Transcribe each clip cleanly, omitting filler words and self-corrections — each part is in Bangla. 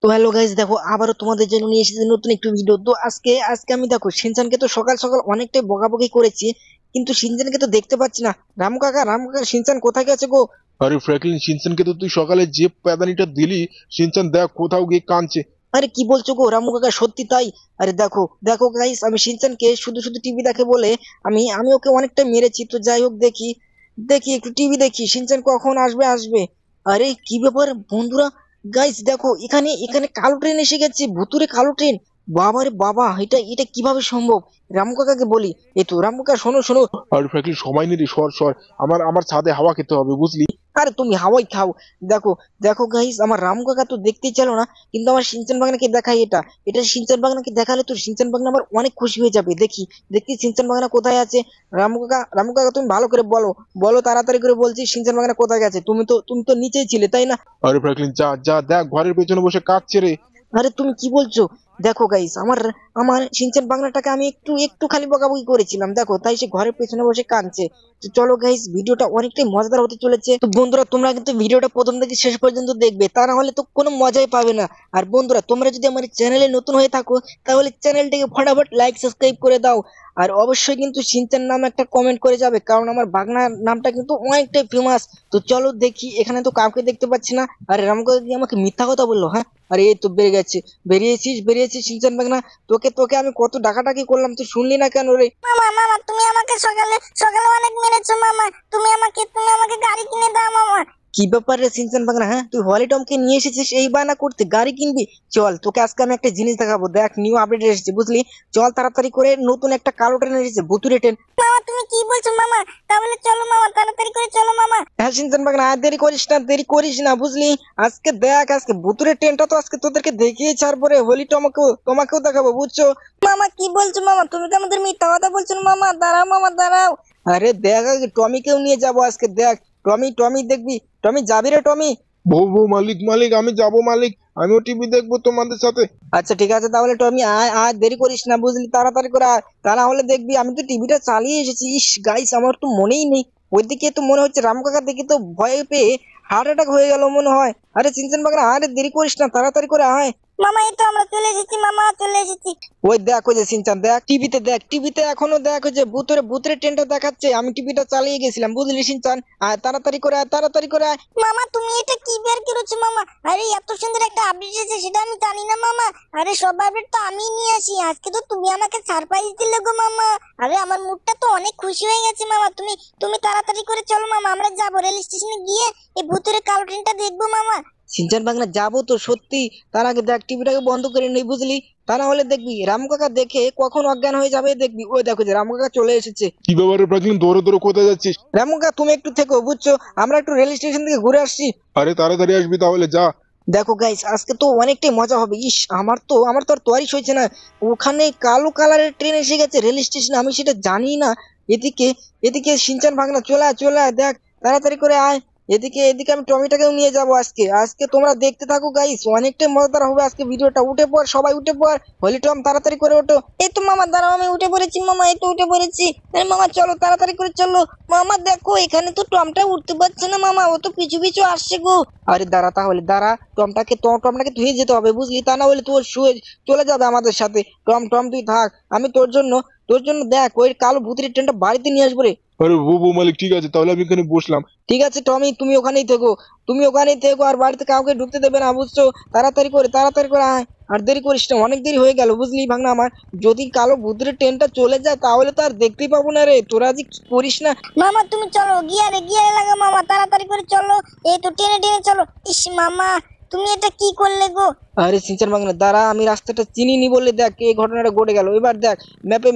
তো হ্যালো গাইস, দেখো আবারও তোমাদের জন্য নিয়ে এসেছি নতুন একটু ভিডিও। তো আজকে আজকে আমি দেখো শিনচানকে তো সকাল সকাল অনেকটাই বকাবকি করেছি, কিন্তু শিনচানকে তো দেখতে পাচ্ছি না। রামু কাকা শিনচান কোথায় গেছে গো? আরে ফ্র্যাঙ্কলিন শিনচানকে তো তুই সকালে যে প্যাদানিটা দিলি, শিনচান দেখ কোথাও গিয়ে কাঁদছে। আরে কি বলছো গো রামু কাকা, সত্যি তাই? আরে দেখো দেখো গাইস, আমি শিনচানকে শুধু শুধু টিভি দেখে বলে আমি ওকে অনেকটা মেরেছি। তো যাই হোক, দেখি দেখি একটু টিভি দেখি, শিনচান কখন আসবে। আরে কি ব্যাপার বন্ধুরা, গাইস দেখো এখানে এখানে কালো ট্রেন এসে গেছে, ভুতুরে কালো ট্রেন। বাবা রে বাবা, এটা এটা কিভাবে সম্ভব? রামু কাকাকে বলি। এই তো রামু কাকা, শোনো শোনো। আর ফ্র্যাঙ্কলিন সময় নেই রে, সর সর। আমার ছাদে হাওয়া খেতে হবে, বুঝলি? আরে তুমি হাওয়াই খাও। দেখো দেখো গাইস, আমার রামু কাকা তো দেখতেই চালো না, কিন্তু আমার সিনচান বাগনাকে দেখাই এটা। এটা সিনচান বাগনাকে দেখালে তো সিনচান বাগনা আমার অনেক খুশি হয়ে যাবে। দেখি দেখি সিনচান বাগনা কোথায় আছে। রামু কাকা তুমি ভালো করে বলো, বলো তাড়াতাড়ি করে, বলছি সিনচান বাগনা কোথায় গেছে। তুমি তো নিচেই ছিলে, তাই না? আরে ফ্র্যাঙ্কলিন যা যা, দেখ ঘরের পেছনে বসে কাঁদছে রে। আরে তুমি কি বলছো? দেখো গাইস, আমার আমার সিনচান বাংলাটাকে আমি একটু একটু খালি বকাবকি করেছিলাম, দেখো তাই সে ঘরের পেছনে বসে কাঁদছে। তো চলো গাইস, ভিডিওটা অনেকটাই মজাদার হতে চলেছে। তো বন্ধুরা, তোমরা কিন্তু ভিডিওটা প্রথম থেকে শেষ পর্যন্ত দেখবে, তা না হলে তো কোনো মজাই পাবে না। আর বন্ধুরা, তোমরা যদি আমার চ্যানেলে নতুন হয়ে থাকো, তাহলে চ্যানেলটিকে ফটাফট লাইক সাবস্ক্রাইব করে দাও। আর অবশ্যই কিন্তু সিনচান নামে একটা কমেন্ট করে যাবে, কারণ আমার বাগনার নামটা কিন্তু অনেকটাই ফেমাস। তো চলো দেখি, এখানে তো কাউকে দেখতে পাচ্ছি না। আরে রামকাকা দিয়ে আমাকে মিথ্যা কথা বললো, হ্যাঁ? আরে এই তো বেড়ে গেছে। বেরিয়েছিস শিনচান বাগনা। তোকে তোকে আমি কত ডাকাডাকি করলাম, তুই শুনলি না কেন রে? মামা মামা তুমি আমাকে সকালে সকালে অনেক মেরেছো মামা। তুমি আমাকে গাড়ি কিনে দাও মামা। কি ব্যাপার রে সিনচান বাগনা, হ্যাঁ? তুই হলিটমকে নিয়ে এসেছিস এই বায়না করতে, গাড়ি কিনবি? চল তোকে আজকে আমি একটা জিনিস দেখাবো, দেখ নিউ আপডেট এসেছে, বুঝলি? চল তাড়াতাড়ি করে, নতুন একটা কালো ট্রেন এসেছে, ভুতুরে ট্রেন। মামা তুমি কি বলছো মামা? তাহলে চলো মামা, তাড়াতাড়ি করে চলো মামা। হ্যাঁ সিনচান বাগনা, আর দেরি করিস না বুঝলি? আজকে দেখ, আজকে ভুতুরে ট্রেনটা তো আজকে তোদেরকে দেখিয়ে ছাড়বো রে, তোমাকেও দেখাবো, বুঝছো? মামা কি বলছো মামা? তুমি তো আমাদের মিথ্যা কথা বলছো না মামা। দাঁড়াও মামা দাঁড়াও। আরে দেখ, আগে টমিকেও নিয়ে যাবো আজকে, দেখ। টমি দেখবি? টমি যাবি রে টমি? বউ বউ, মালিক মালিক, আমি যাব মালিক। আমিও টিভি দেখবো তোমাদের সাথে। আচ্ছা ঠিক আছে, তাহলে টমি আয় আয়, দেরি করিস না বুঝলি, তাড়াতাড়ি করে আয়। তা না হলে দেখবি, আমি তো টিভিটা চালিয়ে এসেছি। ইস গাইস, আমার তো মনেই নেই। ওইদিকে তো মনে হচ্ছে রাম কাকা দেখে তো ভয় পেয়ে হার্ট অ্যাটাক হয়ে গেল মনে হয়। আরে চিনচেন বাগরা, আরে দেরি করিস না, তাড়াতাড়ি করে আয়। মামা এই তো আমরা চলে এসেছি মামা, চলে এসেছি। ওই দেখ, ওই যে সিনচান, দেখ টিভিতে এখনো দেখ, ওই যে ভূতের ট্রেনটা দেখাচ্ছে। আমি টিভিটা চালিয়ে গেছিলাম, বুঝলি সিনচান? আয় তাড়াতাড়ি করে আয়, তাড়াতাড়ি করে আয়। মামা তুমি এটা কি বের করেছো মামা? আরে এত সুন্দর একটা আপডেট এসেছে, সেটা আমি জানি না মামা। আরে সব আপডেট তো আমি নিয়ে আসি, আজকে তো তুমি আমাকে সারপ্রাইজ দিলে গো মামা। আরে আমার মুডটা তো অনেক খুশি হয়ে গেছে মামা। তুমি তুমি তাড়াতাড়ি করে চলো মামা, আমরা যাবো রেল স্টেশনে গিয়ে এই ভূতের কালো ট্রেনটা দেখবো মামা। সিনচান বাংলা যাবো তো সত্যি, তার আগে দেখ টিভিটাকে বন্ধ করে নেই, বুঝলি? তা না হলে দেখবি রামু কাকা দেখে কখন অজ্ঞান হয়ে যাবে, দেখবি। ওই দেখো যে রামু কাকা চলে এসেছে। কি ব্যাপারে ফ্র্যাঙ্কলিন, দৌড়ে দৌড়ে কোথায় যাচ্ছিস? রামু কাকা তুমি একটু থেকো, বুঝছো? আমরা একটু রেল স্টেশন থেকে ঘুরে আসছি। আরে তাড়াতাড়ি আসবি তাহলে, যা। দেখো গাইস, আজকে তো অনেকটাই মজা হবে। ইস, আমার তো আর তোয়ারিশ হয়েছে না। ওখানে কালো কালারের ট্রেন এসে গেছে রেল স্টেশনে, আমি সেটা জানি না। এদিকে এদিকে সিনচান ভাগনা চলে আয় দেখ, তাড়াতাড়ি করে আয়। এদিকে এদিকে আমি টমিটাকেও নিয়ে যাব আজকে। আজকে তোমরা দেখতে থাকো গাইস, অনেকটাই মজাদার হবে আজকে ভিডিওটা। উঠে পড় সবাই, উঠে পড়। হলি টম তাড়াতাড়ি করে ওঠো। এই তো মামা দাঁড়াও, আমি উঠে পড়েছি মামা, এই তো উঠে পড়েছি। আরে মামা চলো তাড়াতাড়ি করে চলো। মামা দেখো এখানে তো টমটা উঠতে পারছে না মামা, ও তো পিছু পিছু আসছে গো। আরে দাঁড়া, তাহলে দাঁড়া। টমটাকে ধুয়ে যেতে হবে, বুঝলি? তা না হলে তোর শুয়ে চলে যাবে আমাদের সাথে। টম টম তুই থাক, আমি তোর জন্য দেখ ওই কালো ভূতের ট্রেনটা বাড়িতে নিয়ে আসবো রে। আরে বউ বউ, মালিক ঠিক আছে, তাহলে আমি এখানে বসলাম। ঠিক আছে টমি, তুমি ওখানেই থেকো, আর বাড়িতে কাউকে ঢুকতে দেবে না, বুঝছো? তাড়াতাড়ি করে আয়। আর দেরি করিস না, অনেক দেরি হয়ে গেল, বুঝলি ভাগনা আমার। যদি কালো ভূতের ট্রেনটা চলে যায়, তাহলে তো আর দেখতেই পাবো না রে। তোরা যে কি করিস না। মামা তুমি চলো, গিয়ারে গিয়ারে লাগা মামা, তাড়াতাড়ি করে চলো। এই তো টেনে টেনে চলো। ইস মামা তুমি এটা কি করলে গো? আরে সিনচান বাংলা দাঁড়া, আমি রাস্তাটা চিনিনি বলে দেখ এই ঘটনাটা ঘটে গেল। এবার দেখ,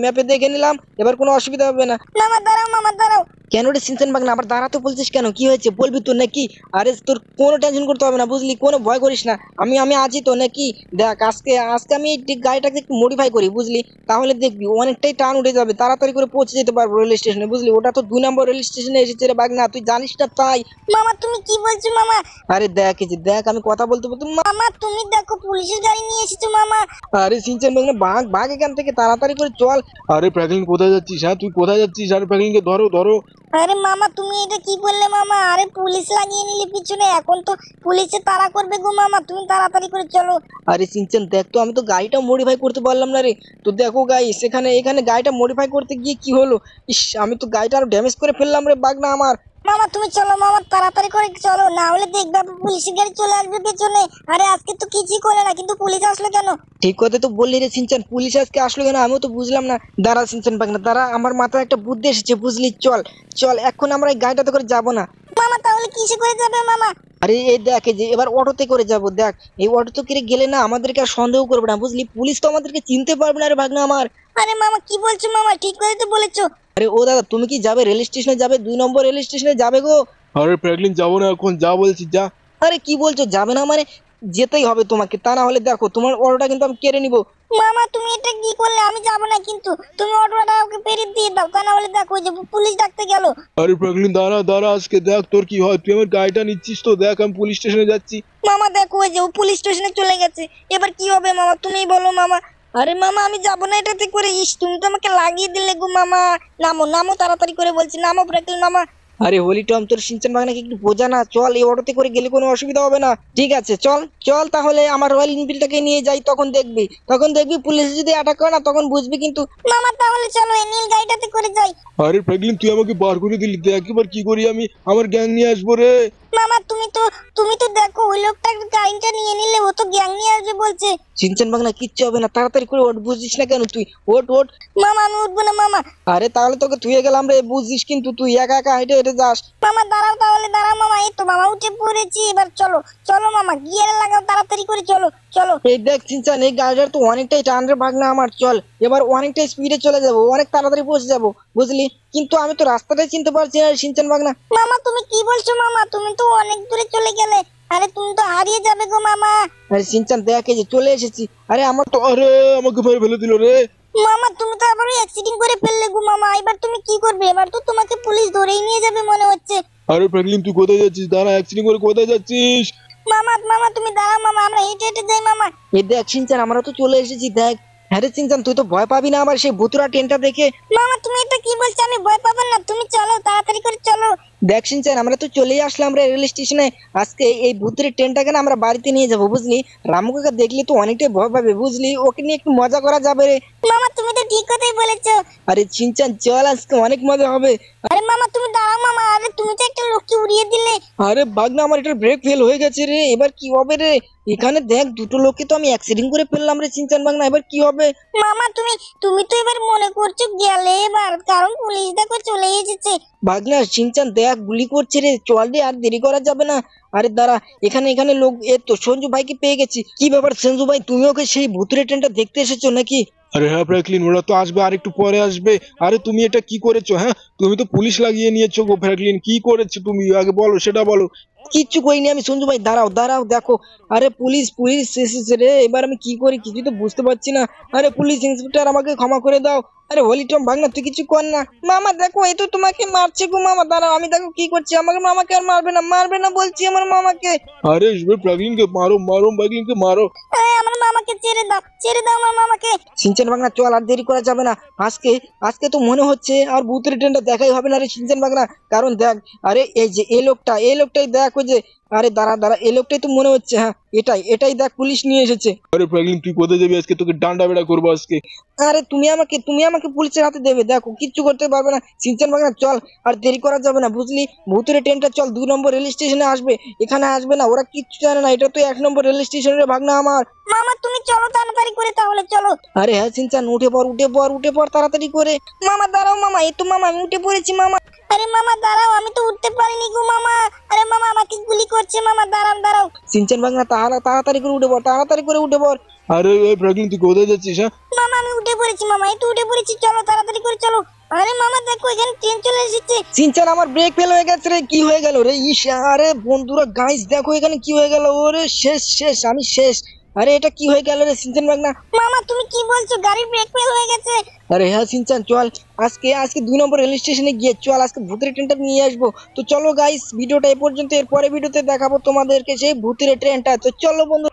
ম্যাপে দেখে নিলাম, এবার কোনো অসুবিধা হবে না। মামা দাঁড়াও মামা দাঁড়াও। কেন রে সিনচান বাংলা, আবার দাঁড়াতে বলছিস কেন? কি হয়েছে বলবি তো নাকি? আরে তোর কোনো টেনশন করতে হবে না, বুঝলি? কোনো ভয় করিস না, আমি আছি তো নাকি। দেখ আজকে আজকে আমি এই গাড়িটাকে একটু মডিফাই করি, বুঝলি? তাহলে দেখবি অনেকটাই টান উঠে যাবে, তাড়াতাড়ি করে পৌঁছে যেতে পারবো রেল স্টেশনে, বুঝলি? ওটা তো 2 নম্বর রেল স্টেশনে এসেছে রে বাগনা, তুই জানিস না তাই। মামা তুমি কি বলছো মামা? আরে দেখ, এই যে দেখ, আমি কথা বলতে বলতে মামা তুমি দেখো দেখো পুলিশের গাড়ি নিয়ে এসেছো মামা। আরে সিনচান ভাগনা ভাগ ভাগ এখান থেকে তাড়াতাড়ি করে চল। আরে ফ্র্যাঙ্কলিন কোথায় যাচ্ছিস? হ্যাঁ তুই কোথায় যাচ্ছিস? আরে ফ্র্যাঙ্কলিনকে ধরো ধরো। আরে মামা তুমি এটা কি করলে মামা? আরে পুলিশ লাগিয়ে নিলে পিছনে, এখন তো পুলিশে তাড়া করবে গো মামা, তুমি তাড়াতাড়ি করে চলো। আরে সিনচান দেখ তো, আমি তো গাড়িটা মডিফাই করতে পারলাম না রে। তো দেখো গাইস, এখানে এখানে গাড়িটা মডিফাই করতে গিয়ে কি হলো, ইস আমি তো গাড়িটা আরো ড্যামেজ করে ফেললাম রে বাগনা আমার। মামা তুমি চলো মামা, তাড়াতাড়ি করে চলো, না হলে দেখবে পুলিশের গাড়ি চলে আসবে পেছনে। আরে আজকে তো কিছুই করে না, কিন্তু পুলিশ আসলো কেন? ঠিক কথা তো বললি রে সিনচান, পুলিশ আজকে আসলো কেন আমিও তো বুঝলাম না। দাঁড়া সিনচান বাগনা দাঁড়া, আমার মাথায় একটা বুদ্ধি এসেছে বুঝলি। চল চল এখন আমরা এই গাড়িটাতে করে যাবো না। মামা তাহলে কিসে করে যাবে মামা? আরে এই দেখ, এই যে এবার অটোতে করে যাব। দেখ এই অটোতে করে গেলে না আমাদেরকে আর সন্দেহ করবে না বুঝলি, পুলিশ তো আমাদেরকে চিনতে পারবে না রে ভাগনা আমার। আরে মামা কি বলছো মামা? ঠিক করে তো বলেছো। আরে ও দাদা, তুমি কি যাবে রেল স্টেশনে যাবে? 2 নম্বর রেল স্টেশনে যাবে গো? আরে ফ্র্যাঙ্কলিন যাবো না এখন, যা বলছি যা। আরে কি বলছো যাবে না মানে? যেতেই হবে তোমাকে, তা না হলে দেখো তোমার অটোটা কিন্তু আমি কেড়ে নিবো। মামা তুমি এটা কি করলে? আমি যাবো না, কিন্তু তুমি অটোটা ওকে পেরিয়ে দিয়ে দাও, তা না হলে দেখো ওই যে পুলিশ ডাকতে গেল। আরে ফ্র্যাঙ্কলিন দাঁড়া দাঁড়া, আজকে দেখ তোর কি হয়। তুই আমার গাড়িটা নিচ্ছিস তো, দেখ আমি পুলিশ স্টেশনে যাচ্ছি। মামা দেখো ওই যে ও পুলিশ স্টেশনে চলে গেছে, এবার কি হবে মামা তুমিই বলো মামা। আরে মামা আমি যাবো না এটাতে করে, ইস তুমি তো আমাকে লাগিয়ে দিলে গো মামা। নামো নামো তাড়াতাড়ি করে বলছি, নামো ব্রেকল মামা। আরে হোলি টম, তোর সিনচান বাগনাকে একটু বোঝা না। চল এই অটোতে করে গেলে কোনো অসুবিধা হবে না। ঠিক আছে চল চল, তাহলে আমার রয়্যাল এনফিল্ডটাকে নিয়ে যাই, তখন দেখবি পুলিশ যদি অ্যাটাক করে না তখন বুঝবি কিন্তু। মামা তাহলে চলো এই নীল গাড়িটাতে করে যাই। আরে ফ্র্যাঙ্কলিন তুই আমাকে বার করে দিলি, দেখ এবার কি করি আমি, আমার গ্যাং নিয়ে আসবো রে। মামা তুমি তো দেখো ওই লোকটা গাড়িটা নিয়ে নিলে, ও তো গ্যাং নিয়ে আসবে বলছে। সিনচান বাগনা কিচ্ছু হবে না, তাড়াতাড়ি করে ওঠ, বুঝছিস না কেন তুই? ওঠ ওঠ। মামা আমি উঠবো না মামা। আরে তাহলে তোকে থুয়ে গেলাম রে, বুঝছিস কিন্তু তুই একা একা হেঁটে হেঁটে যাস। মামা দাঁড়াও তাহলে, দাঁড়াও মামা, এই তো মামা উঠে পড়েছি, এবার চলো চলো মামা, গিয়ারে লাগাও তাড়াতাড়ি করে, চলো চলো। এই দেখ সিনচান, এই গাড়িটার তো অনেকটাই টান রে ভাগনা আমার। চল এবার অনেকটাই স্পিডে চলে যাবো, অনেক তাড়াতাড়ি পৌঁছে যাবো বুঝলি। কিন্তু আমি তো রাস্তাটাই চিনতে পারছি না রে সিনচান ভাগনা। মামা তুমি কি বলছো মামা? তুমি তো অনেক দূরে চলে গেলে, আরে তুমি তো হারিয়ে যাবে গো মামা। আরে সিনচান দেখ, এই যে চলে এসেছি। আরে আমার তো আরে আমাকে মেরে ফেলে দিল রে। মামা তুমি তো আবার অ্যাক্সিডেন্ট করে ফেললে গো মামা, এবার তুমি কি করবে? এবার তো তোমাকে পুলিশ ধরেই নিয়ে যাবে মনে হচ্ছে। আরে ফ্র্যাঙ্কলিন তুই কোথায় যাচ্ছিস? দাঁড়া, অ্যাক্সিডেন্ট করে কোথায় যাচ্ছিস? মামা মামা তুমি দাঁড়াও মামা, আমরা হেঁটে হেঁটে যাই মামা। এই দেখ সিনচান, আমরা তো চলে এসেছি দেখ। হ্যাঁ রে সিনচান, তুই তো ভয় পাবি না আবার সেই ভুতুরা ট্রেনটা দেখে? মামা তুমি এটা কি বলছো? আমি ভয় পাবো না, তুমি চলো তাড়াতাড়ি করে চলো। দেখ সিনচান, আমরা তো চলেই আসলাম রে রেল স্টেশনে। আজকে এই ভূতের ট্রেনটাকে না আমরা বাড়িতে নিয়ে যাবো বুঝলি। রামু কাকা দেখলে তো অনেকটাই ভয় পাবে বুঝলি, ওকে নিয়ে একটু মজা করা যাবে রে। মামা তুমি তো ঠিক কথাই বলেছো। আরে সিনচান চল, আজকে অনেক মজা হবে। আরে মামা তুমি দাঁড়াও মামা, আরে তুমি তো একটা লোককে উড়িয়ে দিলে। আরে ভাগনা, আমার এটা ব্রেক ফেল হয়ে গেছে রে, এবার কি হবে রে? এখানে দেখ দুটো লোককে তো আমি অ্যাক্সিডেন্ট করে ফেললাম রে সিনচান ভাগনা, এবার কি হবে? মামা তুমি তো এবার মনে করছো গেলে এবার, কারণ পুলিশ দেখো চলে এসেছে। ভাগনা সিনচান দেখ গুলি করছে রে, চল রে, আর দেরি করা যাবে না। আরে দাঁড়া, এখানে এখানে লোক, এ তো সঞ্জু ভাইকে পেয়ে গেছি। কি ব্যাপার সঞ্জু ভাই, তুমি ওকে সেই ভুতুরে ট্রেনটা দেখতে এসেছো নাকি? আরে হ্যাঁ ফ্র্যাঙ্কলিন, ওরা তো আসবে আর একটু পরে আসবে। আরে তুমি এটা কি করেছো? হ্যাঁ তুমি তো পুলিশ লাগিয়ে নিয়েছো গো ফ্র্যাঙ্কলিন, কি করেছো তুমি আগে বলো, সেটা বলো। কিচ্ছু করিনি আমি সঞ্জু ভাই, দাঁড়াও দাঁড়াও দেখো। আরে পুলিশ পুলিশ এসেছে রে, এবার আমি কি করি কিছু তো বুঝতে পারছি না। আরে পুলিশ ইন্সপেক্টর আমাকে ক্ষমা করে দাও। আরে হোলি টম ভাগনা তুই কিছু কর না। মামা দেখো, এই তো তোমাকে মারছে গো মামা, দাঁড়াও আমি দেখো কি করছি। আমাকে মামাকে আর মারবে না, মারবে না বলছি আমার মামাকে। আরে ফ্র্যাঙ্কলিনকে মারো মারো, ফ্র্যাঙ্কলিনকে মারো। আমার মামাকে ছেড়ে দাও আমার মামাকে। সিনচান ভাগনা চল, আর দেরি করা যাবে না। আজকে আজকে তো মনে হচ্ছে আর ভূতের ট্রেনটা দেখাই হবে না রে সিনচান ভাগনা। কারণ দেখ, আরে এই যে এই লোকটাই দেখ, ওই যে, আরে দাঁড়া দাঁড়া, এই লোকটাই তো মনে হচ্ছে। হ্যাঁ এটাই এটাই দেখ, পুলিশ নিয়ে এসেছে। আরে ফ্র্যাঙ্কলিন তুই কোথায় যাবি আজকে? তোকে ডান্ডা বেড়া করবো আজকে। আরে তুমি আমাকে পুলিশের হাতে দেবে, দেখো কিচ্ছু করতে পারবে না সিনচান ভাগনা। চল, আর দেরি করা যাবে না বুঝলি। ভূতুরে ট্রেনটা চল 2 নম্বর রেল স্টেশনে আসবে, এখানে আসবে না, ওরা কিচ্ছু জানে না, এটা তো 1 নম্বর রেল স্টেশনের ভাগনা আমার। মামা তুমি চলো তাড়াতাড়ি করে, তাহলে চলো। আরে হ্যাঁ সিনচান, উঠে পড় তাড়াতাড়ি করে। মামা দাঁড়াও মামা, এই তো মামা আমি উঠে পড়েছি মামা। আরে মামা দাঁড়াও, আমি তো উঠতে পারিনি গো মামা। আরে মামা আমাকে গুলি করছে মামা, দাঁড়াও দাঁড়াও। সিনচান ভাগনা তাড়াতাড়ি করে উঠে পড়, তাড়াতাড়ি করে উঠে পড়। আরে ফ্র্যাঙ্কলিন তুই কোথায় যাচ্ছিস? হ্যাঁ মামা আমি উঠে পড়েছি মামা, এই তো উঠে পড়েছি, চলো তাড়াতাড়ি করে চলো। আরে মামা দেখো এখানে ট্রেন চলে এসেছে। সিনচান আমার ব্রেক ফেল হয়ে গেছে রে, কি হয়ে গেল রে? ইস, আরে বন্ধুরা গাইস দেখো এখানে কি হয়ে গেল, ওরে শেষ শেষ, আমি শেষ। আরে এটা কি হয়ে গেল রে সিনচান ভাগনা? মামা তুমি কি বলছো? গাড়ির ব্রেক ফেল হয়ে গেছে। আরে হ্যাঁ সিনচান চল, আজকে আজকে 2 নম্বর রেল স্টেশনে গিয়ে চল আজকে ভূতের ট্রেনটা নিয়ে আসবো। তো চলো গাইস, ভিডিওটা এই পর্যন্ত, এর পরে ভিডিওতে দেখাবো তোমাদেরকে সেই ভূতের ট্রেনটা। তো চলো বন্ধু।